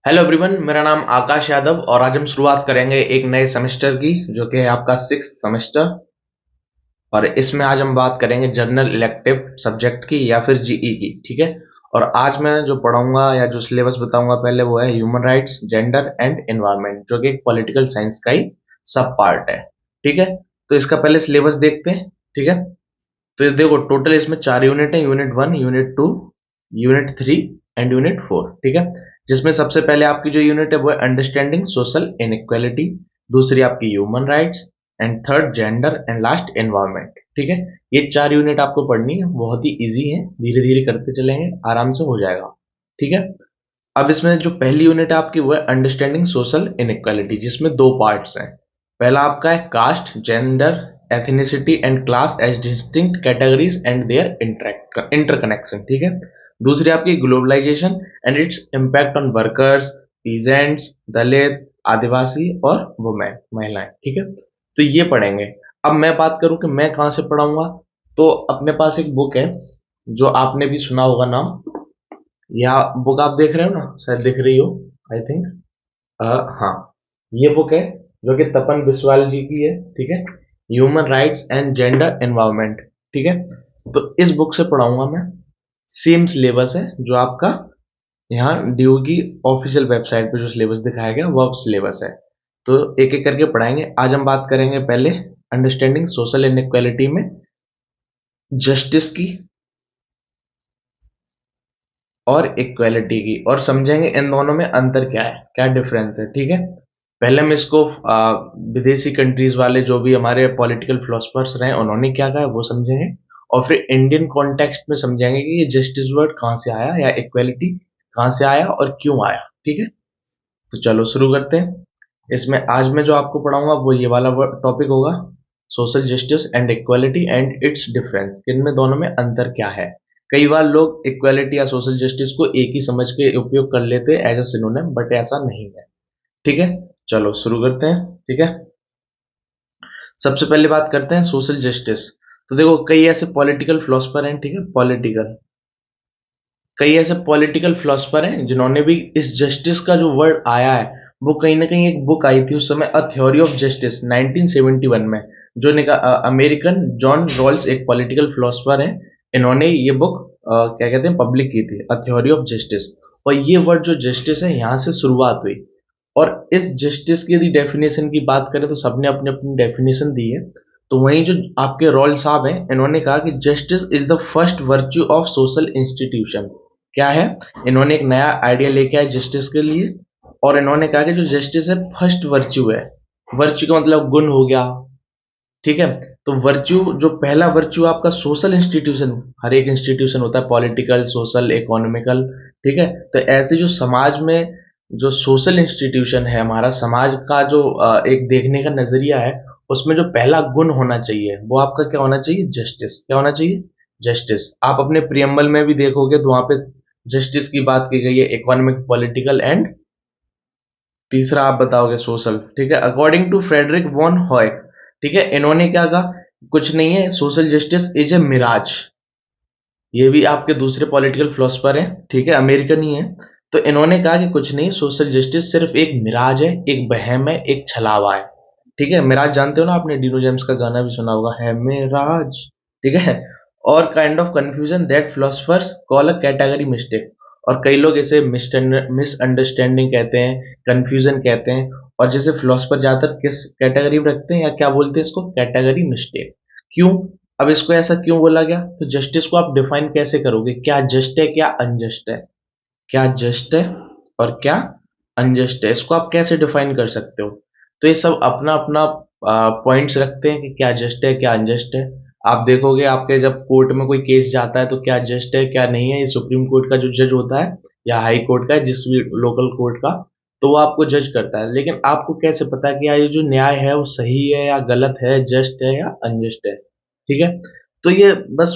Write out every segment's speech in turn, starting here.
Hello everyone, मेरा नाम आकाश यादव और आज हम शुरुआत करेंगे एक नए सेमेस्टर की जो कि है आपका 6th सेमेस्टर। और इसमें आज हम बात करेंगे जनरल इलेक्टिव सब्जेक्ट की या फिर जीई की। ठीक है। और आज मैं जो पढ़ाऊंगा या जो सिलेबस बताऊंगा पहले वो है human rights, gender and environment, जो कि एक पॉलिटिकल साइंस का ही सब पार्ट है। ठीक है। तो इसका पहले सिलेबस देखते हैं। ठीक है। तो ये देखो, टोटल इसमें 4 यूनिट है, unit 1, unit 2, unit 3 and unit 4। ठीक है। जिसमें सबसे पहले आपकी जो यूनिट है वो है अंडरस्टैंडिंग सोशल इनइक्वालिटी, दूसरी आपकी human rights, and third gender, and last environment. ठीक है। ये 4 यूनिट आपको पढ़नी है, बहुत ही इजी है, धीरे धीरे करते चलेंगे, आराम से हो जाएगा। ठीक है। अब इसमें जो पहली यूनिट है आपकी वो है अंडरस्टैंडिंग सोशल इनइक्वालिटी, जिसमें दो पार्ट्स हैं। पहला आपका है caste, gender, ethnicity and class as distinct categories and their interconnection. ठीक है। दूसरी आपकी globalisation and its impact on workers, peasants, Dalit, Adivasi और वुमेन, महिलाएं। ठीक है। तो ये पढ़ेंगे। अब मैं बात करूं कि मैं कहां से पढ़ाऊंगा, तो अपने पास एक बुक है जो आपने भी सुना होगा नाम। या बुक आप देख रहे हो ना, शायद दिख रही हो, आई थिंक। हाँ, ये बुक है जो कि तपन बिस्वाल जी की है। ठीक है। Human rights and gender environment. ठीक है। तो इस बुक से पढ़ाऊंगा मैं। सेम सिलेबस है जो आपका यहाँ ड्यू की ऑफिशियल वेबसाइट पे जो सिलेबस दिखाया गया वो सिलेबस है। तो एक एक करके पढ़ाएंगे। आज हम बात करेंगे पहले अंडरस्टैंडिंग सोशल इनइक्वालिटी में जस्टिस की और इक्वालिटी की, और समझेंगे इन दोनों में अंतर क्या है, क्या डिफरेंस है। ठीक है। पहले हम इसको विदेशी कंट्रीज वाले जो भी हमारे पॉलिटिकल फिलोसफर्स रहे उन्होंने क्या कहा वो समझेंगे, और फिर इंडियन कॉन्टेक्स्ट में समझेंगे कि ये जस्टिस वर्ड कहाँ से आया या इक्वालिटी कहाँ से आया और क्यों आया। ठीक है। तो चलो शुरू करते हैं। इसमें आज मैं जो आपको पढ़ाऊंगा वो ये वाला टॉपिक होगा, social justice and equality and it's difference, इनमें दोनों में अंतर क्या है। कई बार लोग इक्वालिटी या सोशल जस्टिस को एक ही समझ के उपयोग कर लेते हैं एज अ सिनोनिम, बट ऐसा नहीं है। ठीक है। चलो शुरू करते हैं। ठीक है। सबसे पहले बात करते हैं सोशल जस्टिस। तो देखो, कई ऐसे पॉलिटिकल फिलोसफर हैं। ठीक है। कई ऐसे पॉलिटिकल फिलोसफर हैं जिन्होंने भी इस जस्टिस का जो वर्ड आया है वो कहीं ना कहीं, एक बुक आई थी उस समय, अ थ्योरी ऑफ जस्टिस 1971 में, जो अमेरिकन जॉन रॉल्स एक पॉलिटिकल फिलोसफर है। इन्होंने ये बुक क्या कहते हैं पब्लिक की थी, अ थ्योरी ऑफ जस्टिस। और ये वर्ड जो जस्टिस है यहाँ से शुरुआत हुई। और इस जस्टिस की यदि डेफिनेशन की बात करें तो सबने अपनी अपनी डेफिनेशन दी है। तो वहीं जो आपके रॉल साहब हैं इन्होंने कहा कि justice is the first virtue of social institution. क्या है, इन्होंने एक नया आइडिया लेके आए जस्टिस के लिए। और इन्होंने कहा कि जो जस्टिस है फर्स्ट वर्च्यू है। वर्च्यू का मतलब गुण हो गया। ठीक है। तो वर्च्यू, जो पहला वर्च्यू आपका सोशल इंस्टीट्यूशन, हर एक इंस्टीट्यूशन होता है, पॉलिटिकल, सोशल, इकोनॉमिकल। ठीक है। तो ऐसे जो समाज में जो सोशल इंस्टीट्यूशन है, हमारा समाज का जो एक देखने का नजरिया है, उसमें जो पहला गुण होना चाहिए वो आपका क्या होना चाहिए, जस्टिस। क्या होना चाहिए, जस्टिस। आप अपने प्रियम्बल में भी देखोगे तो वहां पे जस्टिस की बात की गई है, इकोनॉमिक, पॉलिटिकल एंड तीसरा आप बताओगे सोशल। ठीक है। According to Friedrich von Hayek, ठीक है, इन्होंने क्या कहा, कुछ नहीं है, social justice is a mirage. ये भी आपके दूसरे पॉलिटिकल फिलोसफर हैं। ठीक है। अमेरिकन ही है। तो इन्होंने कहा कि कुछ नहीं, सोशल जस्टिस सिर्फ एक मिराज है, एक वहम है, एक छलावा है। ठीक है। मिराज जानते हो ना, आपने डिनो जेम्स का गाना भी सुना होगा, है मिराज। ठीक है। और kind of confusion that philosophers call a category mistake. और कई लोग इसे मिसअंडरस्टैंडिंग कहते हैं, कंफ्यूजन कहते हैं। और जैसे फिलोसफर ज्यादातर किस कैटेगरी में रखते हैं या क्या बोलते हैं इसको, कैटेगरी मिस्टेक। क्यों, अब इसको ऐसा क्यों बोला गया, तो जस्टिस को आप डिफाइन कैसे करोगे, क्या जस्ट है क्या अनजस्ट है, क्या जस्ट है और क्या अनजस्ट है, इसको आप कैसे डिफाइन कर सकते हो। तो ये सब अपना अपना पॉइंट्स रखते हैं कि क्या जस्ट है क्या अनजस्ट है। आप देखोगे आपके जब कोर्ट में कोई केस जाता है तो क्या जस्ट है क्या नहीं है, ये सुप्रीम कोर्ट का जो जज होता है या हाई कोर्ट का, जिस भी लोकल कोर्ट का, तो वो आपको जज करता है। लेकिन आपको कैसे पता है कि यार ये जो न्याय है वो सही है या गलत है, जस्ट है या अनजस्ट है। ठीक है। तो ये बस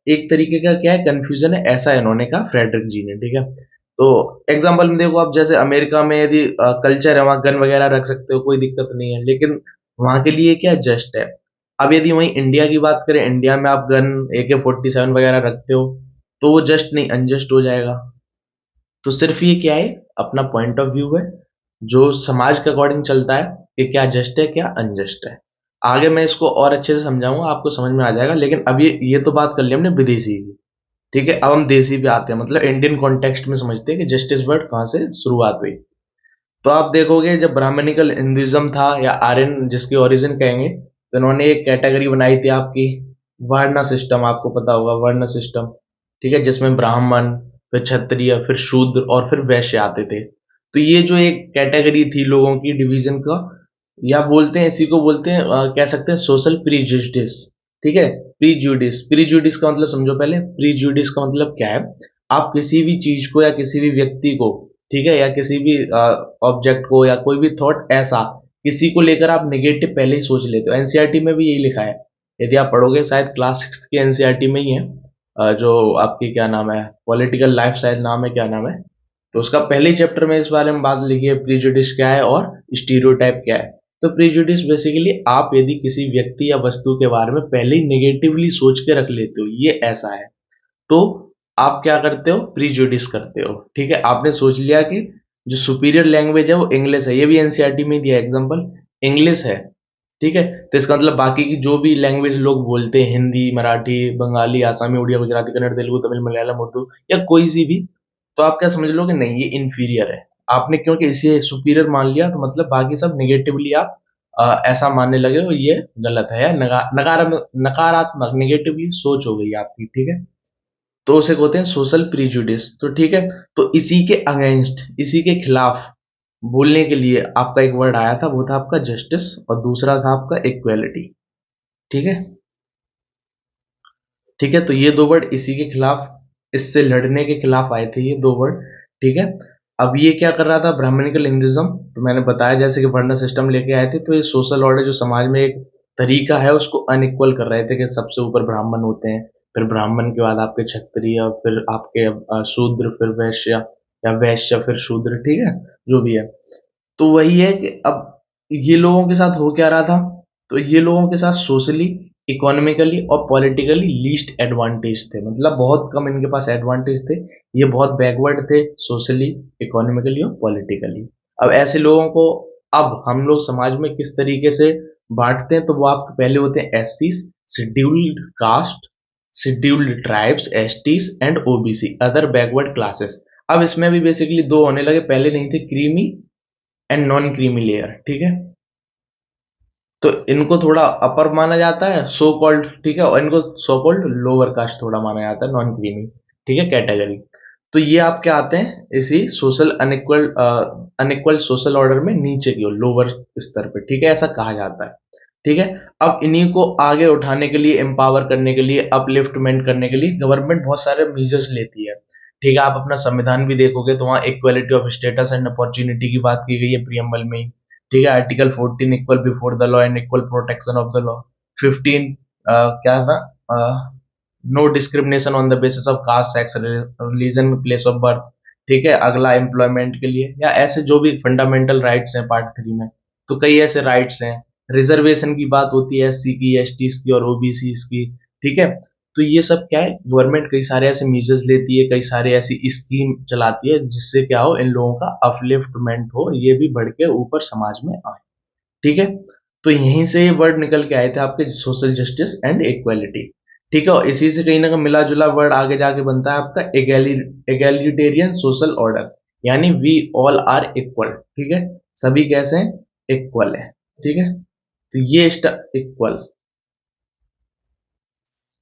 एक तरीके का क्या है, कंफ्यूजन है, ऐसा इन्होंने कहा फ्रेडरिक जी ने। ठीक है। तो एग्जाम्पल में देखो आप, जैसे अमेरिका में यदि कल्चर है, वहां गन वगैरह रख सकते हो, कोई दिक्कत नहीं है, लेकिन वहां के लिए क्या जस्ट है। अब यदि वहीं इंडिया की बात करें, इंडिया में आप गन AK-47 वगैरह रखते हो तो वो जस्ट नहीं, अनजस्ट हो जाएगा। तो सिर्फ ये क्या है, अपना पॉइंट ऑफ व्यू है जो समाज के अकॉर्डिंग चलता है कि क्या जस्ट है क्या अनजस्ट है। आगे मैं इसको और अच्छे से समझाऊंगा, आपको समझ में आ जाएगा, लेकिन अब ये तो बात कर ली हमने विदेशी की। ठीक है, अब हम देसी पे आते हैं, मतलब इंडियन कॉन्टेक्स्ट में समझते हैं कि जस्टिस वर्ड कहाँ से शुरुआत हुई। तो आप देखोगे जब ब्राह्मणिकल हिंदुइज्म था या आर्यन जिसकी ओरिजिन कहेंगे, तो इन्होंने एक कैटेगरी बनाई थी आपकी वर्ण सिस्टम, आपको पता होगा वर्ण सिस्टम। ठीक है, जिसमें ब्राह्मण, फिर क्षत्रिय, फिर शूद्र और फिर वैश्य आते थे। तो ये जो एक कैटेगरी थी लोगों की डिवीजन का, या बोलते हैं इसी को बोलते हैं कह सकते हैं सोशल प्रीजुडिस। ठीक है, प्रीजुडिस, प्रीजुडिस का मतलब समझो पहले। प्रीजुडिस का मतलब क्या है, आप किसी भी चीज को या किसी भी व्यक्ति को, ठीक है, या किसी भी ऑब्जेक्ट को या कोई भी थॉट ऐसा किसी को लेकर आप नेगेटिव पहले ही सोच लेते हो। एनसीईआरटी में भी यही लिखा है, यदि आप पढ़ोगे शायद क्लास 6 की एनसीईआरटी में ही है, जो आपकी क्या नाम है, पॉलिटिकल लाइफ शायद नाम है, क्या नाम है, तो उसका पहले ही चैप्टर में इस बारे में बात लिखी है प्रीजुडिस क्या है और स्टीरियोटाइप क्या है। तो प्रीजुडिस बेसिकली आप यदि किसी व्यक्ति या वस्तु के बारे में पहले ही नेगेटिवली सोच के रख लेते हो ये ऐसा है, तो आप क्या करते हो, प्रीजुडिस करते हो। ठीक है, आपने सोच लिया कि जो सुपीरियर लैंग्वेज है वो इंग्लिश है, ये भी एनसीईआरटी में दिया एग्जांपल, इंग्लिश है। ठीक है, तो इसका मतलब बाकी की जो भी लैंग्वेज लोग बोलते हैं, हिंदी, मराठी, बंगाली, आसामी, उड़िया, गुजराती, कन्नड़, तेलुगु, तमिल, मलयालम, उर्दू या कोई सी भी, तो आप क्या समझ लो कि नहीं ये इंफीरियर है। आपने क्योंकि इसे सुपीरियर मान लिया तो मतलब बाकी सब निगेटिवली आप ऐसा मानने लगे हो, ये गलत है या नकारात्मक नेगेटिवली सोच हो गई आपकी। ठीक है, तो उसे कहते हैं सोशल प्रीजुडिस। तो ठीक है, तो इसी के अगेंस्ट, इसी के खिलाफ बोलने के लिए आपका एक वर्ड आया था, वो था आपका जस्टिस, और दूसरा था आपका इक्वेलिटी। ठीक है, ठीक है, तो ये दो वर्ड इसी के खिलाफ, इससे लड़ने के खिलाफ आए थे ये दो वर्ड। ठीक है, अब ये क्या कर रहा था ब्राह्मणिकल हिंदुइज्म, तो मैंने बताया जैसे कि वर्ण सिस्टम लेके आए थे, तो ये सोशल ऑर्डर जो समाज में एक तरीका है उसको अनइक्वल कर रहे थे कि सबसे ऊपर ब्राह्मण होते हैं, फिर ब्राह्मण के बाद आपके क्षत्रिय, फिर आपके शूद्र, फिर वैश्य, या वैश्य फिर शूद्र। ठीक है, जो भी है, तो वही है कि अब ये लोगों के साथ हो क्या रहा था, तो ये लोगों के साथ सोशली, इकोनॉमिकली और पॉलिटिकली लीस्ट एडवांटेज थे, मतलब बहुत कम इनके पास एडवांटेज थे, ये बहुत बैकवर्ड थे सोशली, इकोनॉमिकली और पॉलिटिकली। अब ऐसे लोगों को अब हम लोग समाज में किस तरीके से बांटते हैं, तो वो आपके पहले होते हैं SC, scheduled caste, scheduled tribes, STs and OBC, other backward classes. अब इसमें भी बेसिकली दो होने लगे, पहले नहीं थे, creamy and non creamy layer. ठीक है, तो इनको थोड़ा अपर माना जाता है सो कॉल्ड, ठीक है, और इनको सो कॉल्ड लोअर कास्ट थोड़ा माना जाता है, नॉन क्रीमी। ठीक है, कैटेगरी। तो ये आप क्या आते हैं इसी social unequal, unequal social order में नीचे की ओर, लोअर स्तर पे। ठीक है, ऐसा कहा जाता है। ठीक है, अब इन्हीं को आगे उठाने के लिए, एम्पावर करने के लिए, अपलिफ्टमेंट करने के लिए गवर्नमेंट बहुत सारे मेजर्स लेती है। ठीक है, आप अपना संविधान भी देखोगे तो वहाँ equality of status and opportunity की बात की गई है प्रियम्बल में ही। ठीक है, article 14 equal before the law and equal protection of the law. 15 क्या था, no discrimination on the basis of caste, sex, religion, place of birth. ठीक है, अगला एम्प्लॉयमेंट के लिए, या ऐसे जो भी फंडामेंटल राइट्स हैं पार्ट 3 में, तो कई ऐसे राइट्स हैं। रिजर्वेशन की बात होती है एससी की, एसटी की और ओबीसी की। ठीक है, तो ये सब क्या है, गवर्नमेंट कई सारे ऐसे मेजर्स लेती है, कई सारे ऐसी स्कीम चलाती है जिससे क्या हो, इन लोगों का अपलिफ्टमेंट हो, ये भी बढ़ के ऊपर समाज में आए। ठीक है, तो यहीं से ये वर्ड निकल के आए थे आपके सोशल जस्टिस एंड इक्वालिटी। ठीक है, और इसी से कहीं ना कहीं मिला जुला वर्ड आगे जाके बनता है आपका एगैलिटेरियन सोशल ऑर्डर, यानी वी ऑल आर इक्वल। ठीक है, सभी कैसे हैं, इक्वल है। ठीक है, तो ये इक्वल।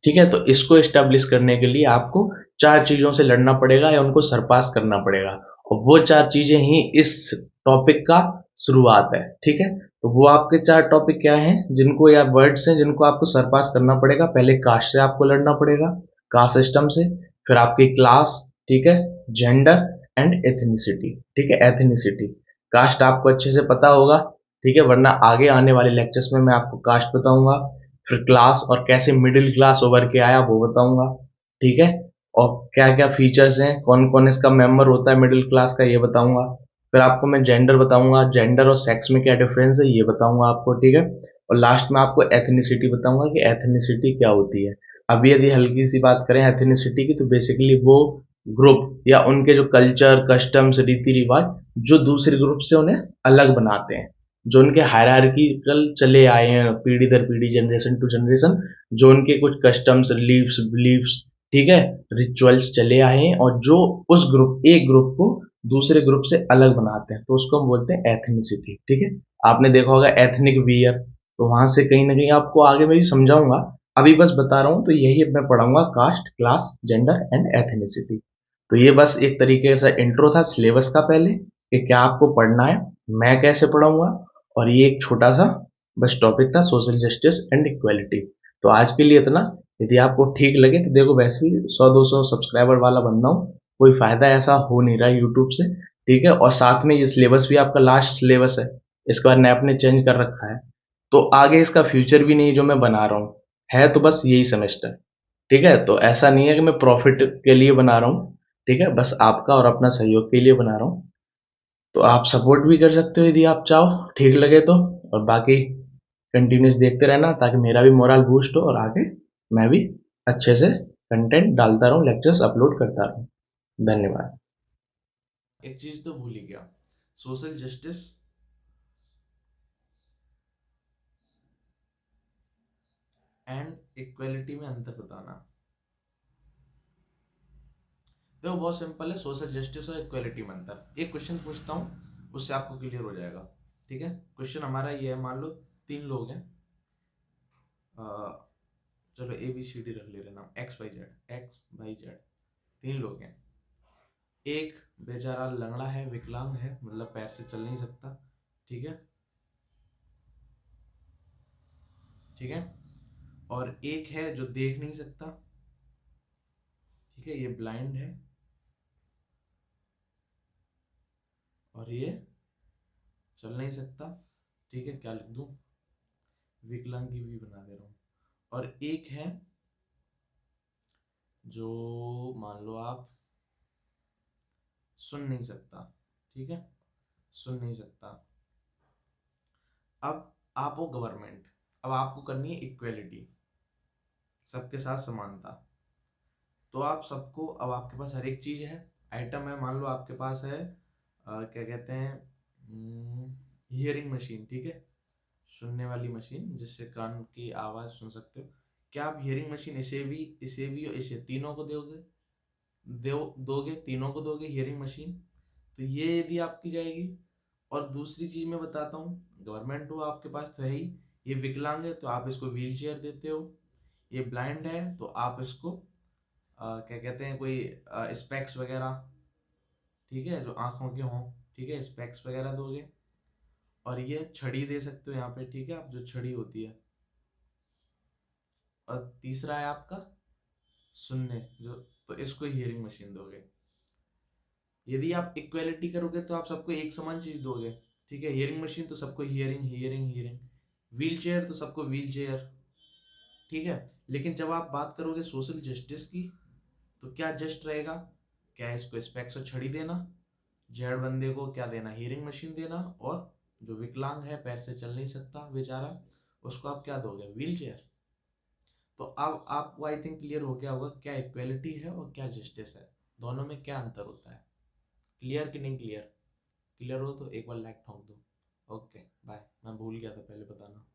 ठीक है, तो इसको एस्टेब्लिश करने के लिए आपको चार चीजों से लड़ना पड़ेगा या उनको सरपास करना पड़ेगा, और वो चार चीजें ही इस टॉपिक का शुरुआत है। ठीक है, तो वो आपके चार टॉपिक क्या हैं, जिनको, या वर्ड्स हैं जिनको आपको सरपास करना पड़ेगा। पहले कास्ट से आपको लड़ना पड़ेगा, कास्ट सिस्टम से, फिर आपकी क्लास, ठीक है, जेंडर एंड एथनिसिटी। ठीक है, एथनिसिटी, कास्ट आपको अच्छे से पता होगा, ठीक है, वरना आगे आने वाले लेक्चर्स में मैं आपको कास्ट बताऊंगा, फिर क्लास और कैसे मिडिल क्लास उभर के आया वो बताऊंगा। ठीक है, और क्या क्या फीचर्स हैं, कौन कौन इसका मेंबर होता है मिडिल क्लास का, ये बताऊंगा। फिर आपको मैं जेंडर बताऊंगा, जेंडर और सेक्स में क्या डिफरेंस है ये बताऊंगा आपको। ठीक है, और लास्ट में आपको एथनिसिटी बताऊंगा कि एथनिसिटी क्या होती है। अभी यदि हल्की सी बात करें एथनिसिटी की, तो बेसिकली वो ग्रुप या उनके जो कल्चर, कस्टम्स, रीति रिवाज जो दूसरे ग्रुप से उन्हें अलग बनाते हैं, जो उनके हायरार्किकल चले आए हैं पीढ़ी दर पीढ़ी, जनरेशन टू जनरेशन, जो उनके कुछ कस्टम्स, रिलीफ्स, बिलीफ्स, ठीक है, रिचुअल्स चले आए हैं और जो उस ग्रुप, एक ग्रुप को दूसरे ग्रुप से अलग बनाते हैं, तो उसको हम बोलते हैं एथनिसिटी। ठीक है, आपने देखा होगा एथनिक वियर, तो वहां से कहीं ना कहीं आपको आगे मैं भी समझाऊंगा, अभी बस बता रहा हूँ। तो यही मैं पढ़ाऊंगा, caste, class, gender and ethnicity. तो ये बस एक तरीके से इंट्रो था सिलेबस का पहले, कि क्या आपको पढ़ना है, मैं कैसे पढ़ाऊंगा, और ये एक छोटा सा बस टॉपिक था, सोशल जस्टिस एंड इक्वेलिटी। तो आज के लिए इतना। यदि आपको ठीक लगे तो देखो, वैसे भी 100-200 सब्सक्राइबर वाला बंदा हूँ, कोई फायदा ऐसा हो नहीं रहा है यूट्यूब से। ठीक है, और साथ में ये सिलेबस भी आपका लास्ट सिलेबस है, इसके बाद नैप ने चेंज कर रखा है, तो आगे इसका फ्यूचर भी नहीं जो मैं बना रहा हूँ, है तो बस यही सेमेस्टर। ठीक है, तो ऐसा नहीं है कि मैं प्रॉफिट के लिए बना रहा हूँ। ठीक है, बस आपका और अपना सहयोग के लिए बना रहा हूँ। तो आप सपोर्ट भी कर सकते हो यदि आप चाहो, ठीक लगे तो। और बाकी कंटिन्यूस देखते रहना, ताकि मेरा भी मोरल बूस्ट हो और आगे मैं भी अच्छे से कंटेंट डालता रहूं, लेक्चर्स अपलोड करता रहूं। धन्यवाद। एक चीज तो भूल ही गया, सोशल जस्टिस एंड इक्वेलिटी में अंतर बताना। देखो बहुत सिंपल है, सोशल जस्टिस और इक्वेलिटी में अंतर। एक क्वेश्चन पूछता हूँ, उससे आपको क्लियर हो जाएगा। ठीक है, क्वेश्चन हमारा ये है, मान लो तीन लोग हैं, अ, चलो ए बी सी डी रख ले रहे नाम, X Y Z, X Y Z, तीन लोग हैं। एक बेचारा लंगड़ा है, विकलांग है, मतलब पैर से चल नहीं सकता। ठीक है, ठीक है। और एक है जो देख नहीं सकता, ठीक है, ये ब्लाइंड है। और ये चल नहीं सकता। ठीक है, क्या लिख दूं, विकलांग की भी बना दे रहा हूं। और एक है जो, मान लो आप, सुन नहीं सकता। ठीक है, सुन नहीं सकता। अब आप हो गवर्नमेंट, अब आपको करनी है इक्वेलिटी, सबके साथ समानता। तो आप सबको, अब आपके पास हर एक चीज है, आइटम है, मान लो आपके पास है क्या कहते हैं, हियरिंग मशीन। ठीक है, सुनने वाली मशीन जिससे कान की आवाज सुन सकते हो। क्या आप हियरिंग मशीन इसे भी और इसे तीनों को दोगे? दोगे, तीनों को दोगे हियरिंग मशीन? तो ये यदि आपकी जाएगी। और दूसरी चीज मैं बताता हूँ, गवर्नमेंट हो आपके पास तो है ही, ये विकलांग है तो आप इसको व्हील चेयर देते हो। ये ब्लाइंड है तो आप इसको क्या कहते हैं, कोई स्पेक्स वगैरह, ठीक है, जो आंखों के हों, ठीक है, स्पेक्स वगैरह दोगे। और ये छड़ी दे सकते हो यहाँ पे, ठीक है, आप जो छड़ी होती है। और तीसरा है आपका सुनने जो, तो इसको हियरिंग मशीन दोगे। यदि आप इक्वेलिटी करोगे तो आप सबको एक समान चीज दोगे। ठीक है, हियरिंग मशीन तो सबको hearing hearing hearing, wheel chair तो सबको व्हील चेयर। ठीक है, लेकिन जब आप बात करोगे सोशल जस्टिस की, तो क्या जस्ट रहेगा? क्या इसको स्पेक्स और छड़ी देना, जेड बंदे को क्या देना, हियरिंग मशीन देना, और जो विकलांग है, पैर से चल नहीं सकता बेचारा, उसको आप क्या दोगे, व्हील चेयर। तो अब आपको आई थिंक क्लियर हो गया होगा क्या इक्वेलिटी है और क्या जस्टिस है, दोनों में क्या अंतर होता है। क्लियर कि नहीं क्लियर? क्लियर हो तो एक बार लाइक ठोक दो। ओके बाय, मैं भूल गया था पहले बताना।